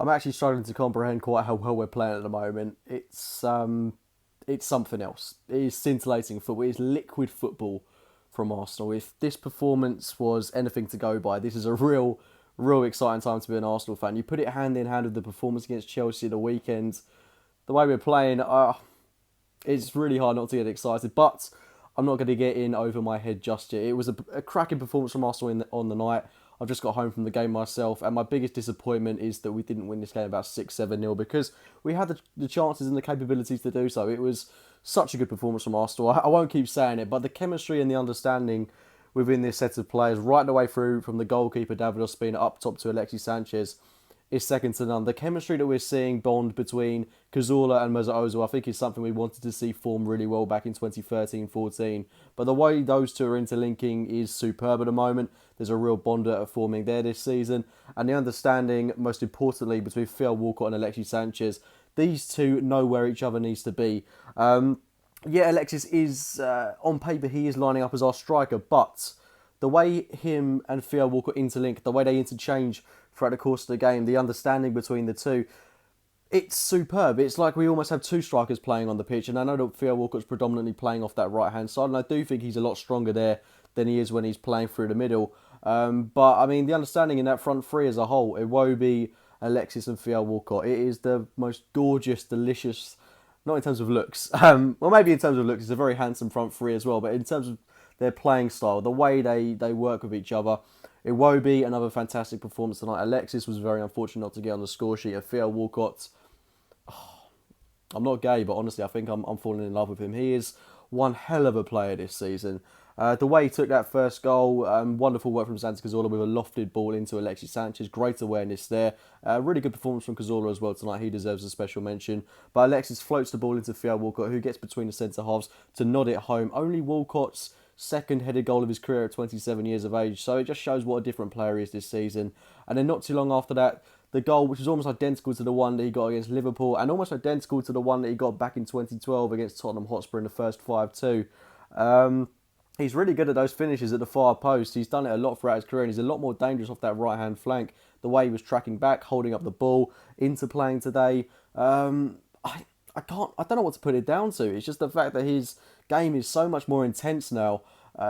I'm actually struggling to comprehend quite how well we're playing at the moment. It's something else. It is scintillating football. It's liquid football from Arsenal. If this performance was anything to go by, this is a real exciting time to be an Arsenal fan. You put it hand in hand with the performance against Chelsea the weekend. The way we're playing, it's really hard not to get excited. But I'm not going to get in over my head just yet. It was a cracking performance from Arsenal on the night. I've just got home from the game myself, and my biggest disappointment is that we didn't win this game about 6-7-0 because we had the chances and the capabilities to do so. It was such a good performance from Arsenal. I won't keep saying it, but the chemistry and the understanding within this set of players, right the way through from the goalkeeper David Ospina up top to Alexis Sanchez, is second to none. The chemistry that we're seeing bond between Cazorla and Mesut Ozil, I think, is something we wanted to see form really well back in 2013-14. But the way those two are interlinking is superb at the moment. There's a real bond forming there this season. And the understanding, most importantly, between Theo Walcott and Alexis Sanchez, these two know where each other needs to be. Yeah, Alexis is, on paper, he is lining up as our striker, but the way him and Theo Walcott interlink, the way they interchange throughout the course of the game, the understanding between the two, it's superb. It's like we almost have two strikers playing on the pitch, and I know that Theo Walcott's predominantly playing off that right-hand side, and I do think he's a lot stronger there than he is when he's playing through the middle. But, I mean, the understanding in that front three as a whole, Iwobi, Alexis and Theo Walcott, it is the most gorgeous, delicious, not in terms of looks, well, maybe in terms of looks, it's a very handsome front three as well, but in terms of their playing style, the way they work with each other, Iwobi, another fantastic performance tonight. Alexis was very unfortunate not to get on the score sheet. Theo Walcott, I'm not gay, but honestly, I think I'm falling in love with him. He is one hell of a player this season. The way he took that first goal, wonderful work from Santi Cazorla with a lofted ball into Alexis Sanchez. Great awareness there. Really good performance from Cazorla as well tonight. He deserves a special mention. But Alexis floats the ball into Theo Walcott, who gets between the centre halves to nod it home. Only Walcott's second headed goal of his career at 27 years of age. So it just shows what a different player he is this season. And then not too long after that, the goal, which was almost identical to the one that he got against Liverpool and almost identical to the one that he got back in 2012 against Tottenham Hotspur in the first 5-2. He's really good at those finishes at the far post. He's done it a lot throughout his career, and he's a lot more dangerous off that right-hand flank. The way he was tracking back, holding up the ball, interplaying today. I don't know what to put it down to. It's just the fact that his game is so much more intense now.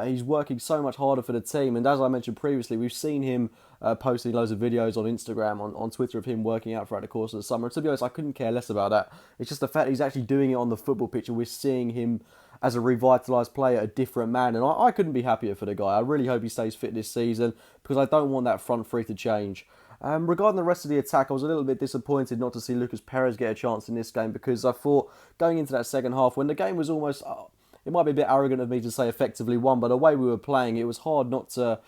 He's working so much harder for the team, and as I mentioned previously, we've seen him posting loads of videos on Instagram, on Twitter of him working out throughout the course of the summer. And to be honest, I couldn't care less about that. It's just the fact that he's actually doing it on the football pitch, and we're seeing him as a revitalised player, a different man, and I couldn't be happier for the guy. I really hope he stays fit this season, because I don't want that front three to change. Regarding the rest of the attack, I was a little bit disappointed not to see Lucas Perez get a chance in this game, because I thought going into that second half, when the game was almost, it might be a bit arrogant of me to say effectively won, but the way we were playing, it was hard not to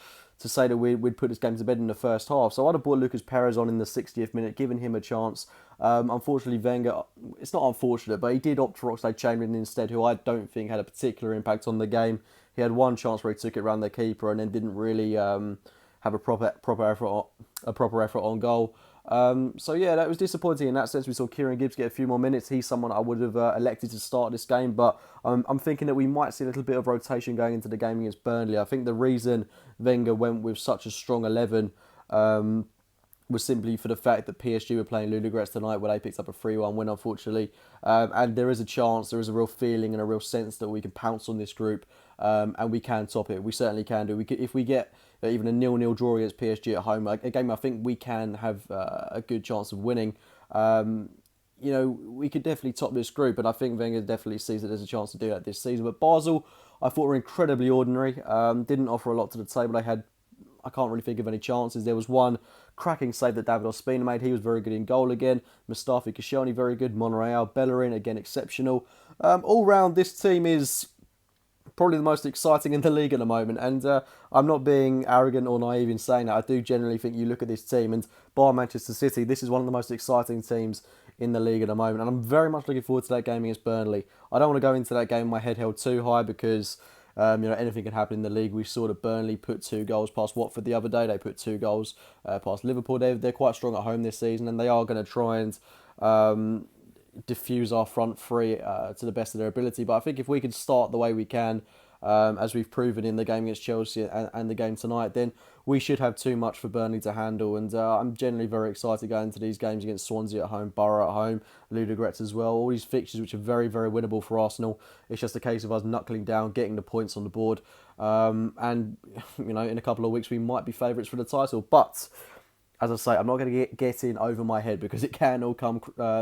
say that we'd put this game to bed in the first half. So I'd have brought Lucas Perez on in the 60th minute, given him a chance. Unfortunately, Wenger, it's not unfortunate, but he did opt for Oxlade-Chamberlain instead, who I don't think had a particular impact on the game. He had one chance where he took it around the keeper and then didn't really have a proper effort on goal. So yeah, that was disappointing in that sense. We saw Kieran Gibbs get a few more minutes. He's someone I would have elected to start this game, but I'm thinking that we might see a little bit of rotation going into the game against Burnley. I think the reason Wenger went with such a strong 11 was simply for the fact that PSG were playing Ludogorets tonight, where they picked up a 3-1 win, unfortunately. And there is a chance, there is a real feeling and a real sense that we can pounce on this group, and we can top it. We certainly can do. If we get even a 0-0 draw against PSG at home, a game I think we can have a good chance of winning. We could definitely top this group, and I think Wenger definitely sees that there's a chance to do that this season. But Basel, I thought, were incredibly ordinary. Didn't offer a lot to the table. I can't really think of any chances. There was one cracking save that David Ospina made. He was very good in goal again. Mustafi Koscielny, very good. Monreal, Bellerin, again, exceptional. All round, this team is probably the most exciting in the league at the moment. And I'm not being arrogant or naive in saying that. I do generally think you look at this team, and bar Manchester City, this is one of the most exciting teams in the league at the moment. And I'm very much looking forward to that game against Burnley. I don't want to go into that game with my head held too high, because anything can happen in the league. We saw that Burnley put 2 goals past Watford the other day. They put 2 goals past Liverpool. They're quite strong at home this season, and they are going to try and diffuse our front three to the best of their ability. But I think if we can start the way we can, as we've proven in the game against Chelsea and the game tonight, then we should have too much for Burnley to handle. And I'm generally very excited going to these games against Swansea at home, Borough at home, Ludogorets as well. All these fixtures which are very, very winnable for Arsenal. It's just a case of us knuckling down, getting the points on the board. And, in a couple of weeks we might be favourites for the title. But as I say, I'm not going to get in over my head because it can all come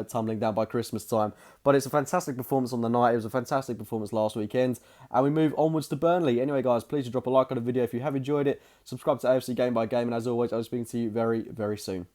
tumbling down by Christmas time. But it's a fantastic performance on the night. It was a fantastic performance last weekend. And we move onwards to Burnley. Anyway, guys, please do drop a like on the video if you have enjoyed it. Subscribe to AFC Game by Game. And as always, I'll be speaking to you very, very soon.